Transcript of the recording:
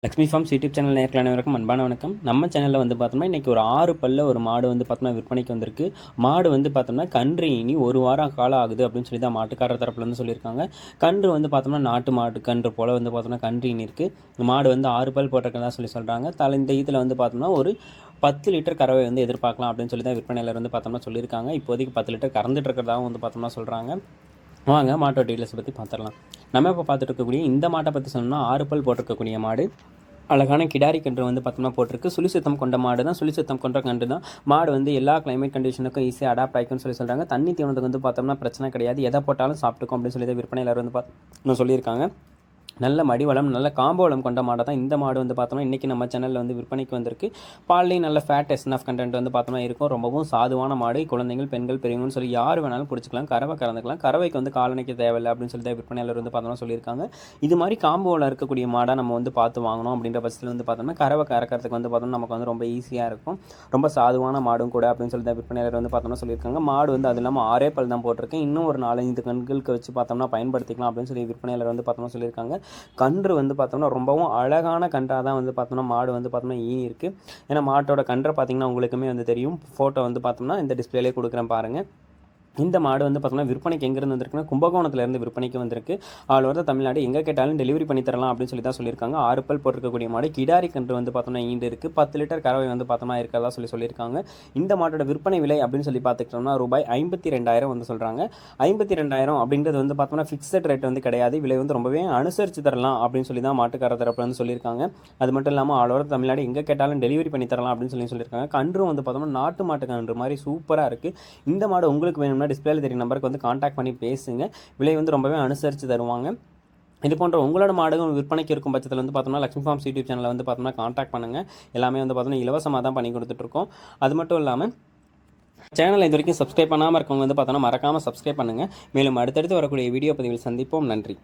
Lakshmi forms YouTube channel நேயர்கள் அனைவருக்கும் அன்பான வணக்கம். நம்ம சேனலில் வந்து பார்த்தோம்னா இன்றைக்கி ஒரு 6 பல்ல ஒரு மாடு வந்து பார்த்தோம்னா விற்பனைக்கு வந்திருக்கு. மாடு வந்து பார்த்தோம்னா கன்று இனி 1 வாரம் காலம் ஆகுது அப்படின்னு சொல்லி தான் மாட்டுக்காரர் தரப்புலேருந்து சொல்லியிருக்காங்க. கன்று வந்து பார்த்தோம்னா நாட்டு மாட்டு கன்று போல் வந்து பார்த்தோம்னா கன்று இனி இருக்குது. மாடு வந்து 6 பல் போட்டிருக்கதா சொல்கிறாங்க. இந்த இதில் வந்து பார்த்தோம்னா ஒரு 10 லிட்டர் கறவை வந்து எதிர்பார்க்கலாம் அப்படின்னு சொல்லி தான் விற்பனையில் வந்து பார்த்தோம்னா சொல்லியிருக்காங்க. இப்போதைக்கு 10 லிட்டர் கறந்துட்டு இருக்கிறதாகவும் வந்து பார்த்தோம்னா சொல்கிறாங்க. வாங்க மாட்டோட டீட்டெயில்ஸை பற்றி பார்த்துடலாம். நம்ம இப்போ பார்த்துட்டு இருக்கக்கூடிய இந்த மாட்டை பற்றி சொல்லணும்னா 6 பல் போட்டிருக்கக்கூடிய மாடு. அழகான கிடாரி கன்று வந்து பார்த்தோம்னா போட்டிருக்கு. சுழிசுத்தம் கொண்ட மாடு தான். சுழிசுத்தம் கொண்ட கன்று தான். மாடு வந்து எல்லா கிளைமேட் கண்டிஷனுக்கும் ஈஸியாக அடாப்ட் ஆகிக்கும்னு சொல்கிறாங்க. தண்ணி தீவனத்துக்கு வந்து பார்த்தோம்னா பிரச்சனை கிடையாது. எதை போட்டாலும் சாப்பிட்டுக்கும் அப்படின்னு சொல்லி விற்பனையாளர் வந்து சொல்லியிருக்காங்க. நல்ல மடிவளம், நல்ல காம்போவளம் கொண்ட மாடை தான் இந்த மாடு வந்து பார்த்தோம்னா இன்றைக்கி நம்ம சேனலில் வந்து விற்பனைக்கு வந்திருக்கு. பால்லையும் நல்ல ஃபேட் எஸ்என்எஃப் கண்டென்ட் வந்து பார்த்தோம்னா இருக்கும். ரொம்பவும் சாதுவான மாடு. குழந்தைகள், பெண்கள், பெரியவங்கன்னு சொல்லி யார் வேணாலும் பிடிச்சிக்கலாம். கறவை கறந்துக்கலாம். கறவைக்கு வந்து காலணிக்கு தேவையில்லை அப்படின்னு சொல்லி விற்பனையாளர் வந்து பார்த்தோம்னா சொல்லியிருக்காங்க. இது மாதிரி காம்போவில் இருக்கக்கூடிய மாடாக நம்ம வந்து பார்த்து வாங்கணும் அப்படின்ற பட்சத்தில் வந்து பார்த்தோம்னா கறவை கறக்கிறதுக்கு வந்து பார்த்தோம்னா நமக்கு வந்து ரொம்ப ஈஸியாக இருக்கும். ரொம்ப சாதுவான மாடும் கூட அப்படின்னு சொல்லி விற்பனையாளர் வந்து பார்த்தோம்னா சொல்லியிருக்காங்க. மாடு வந்து அது இல்லாமல் 6 பல் தான் போட்டிருக்கேன். இன்னும் ஒரு 4-5 கண்களுக்கு வச்சு பார்த்தோம்னா பயன்படுத்திக்கலாம் அப்படின்னு சொல்லி விற்பனையாளர் வந்து பார்த்தோம்னா சொல்லியிருக்காங்க. கன்று வந்து பார்த்தோம்னா ரொம்பவும் அழகான கன்றாக தான் வந்து பார்த்தோம்னா மாடு வந்து பார்த்தோம்னா ஈனி இருக்குது. ஏன்னா மாட்டோட கன்றை பார்த்தீங்கன்னா உங்களுக்குமே வந்து தெரியும். ஃபோட்டோ வந்து பார்த்தோம்னா இந்த டிஸ்பிளேலே கொடுக்குறேன் பாருங்கள். இந்த மாடு வந்து பார்த்தோம்னா விற்பனைக்கு எங்கேருந்து வந்திருக்குன்னா கும்பகோணத்துலேருந்து விற்பனைக்கு வந்திருக்கு. ஆல் ஓவர் தமிழ்நாடு எங்கே கேட்டாலும் டெலிவரி பண்ணி தரலாம் அப்படின்னு சொல்லி தான் சொல்லியிருக்காங்க. 6 பல் போட்டிருக்கக்கூடிய மாடு. கிடாரி கன்று வந்து பார்த்தோம்னா ஈண்டு இருக்குது. 10 லிட்டர் கறவை வந்து பார்த்தோம்னா இருக்கிறதா சொல்லியிருக்காங்க. இந்த மாட்டோட விற்பனை விலை அப்படின்னு சொல்லி பார்த்துக்கிட்டோம்னா ரூபாய் 52,000 வந்து சொல்கிறாங்க. 52,000 அப்படின்றது வந்து பார்த்தோம்னா ஃபிக்ஸட் ரேட் வந்து கிடையாது. விலை வந்து ரொம்பவே அனுசரித்து தரலாம் அப்படின்னு சொல்லி தான் மாட்டுக்கார தரப்புல வந்து சொல்லியிருக்காங்க. அது மட்டும் இல்லாமல் ஆல் ஓவர் தமிழ்நாடு எங்கே கேட்டாலும் டெலிவரி பண்ணி தரலாம் அப்படின்னு சொல்லியிருக்காங்க. கன்றும் வந்து பார்த்தோம்னா நாட்டு மாட்டு கன்று மாதிரி சூப்பராக இருக்குது. இந்த மாடு உங்களுக்கு வேணும் டிஸ்பிளேல தெரிய நம்பருக்கு வந்து காண்டாக்ட் பண்ணி பேசுங்க. விலை வந்து ரொம்பவே அனுசரித்து தருவாங்க. இது போன்ற உங்களோட மாடுகள் விற்பனைக்கு இருக்கும் பட்சத்தில் வந்து பார்த்தோம்னா லக்ஷ்மி ஃபார்ம்ஸ் யூடியூப் சேனலில் வந்து பார்த்தோம்னா காண்டாக்ட் பண்ணுங்கள். எல்லாமே வந்து பார்த்தோம்னா இலவசமாக தான் பண்ணி கொடுத்துட்ருக்கோம். அது மட்டும் இல்லாமல் சேனலை இது வரைக்கும் சப்ஸ்கிரைப் பண்ணாமல் இருக்கவங்க வந்து பார்த்தோம்னா மறக்காமல் சப்ஸ்கிரைப் பண்ணுங்கள். மேலும் அடுத்தடுத்து வரக்கூடிய வீடியோ பதிவில் சந்திப்போம். நன்றி.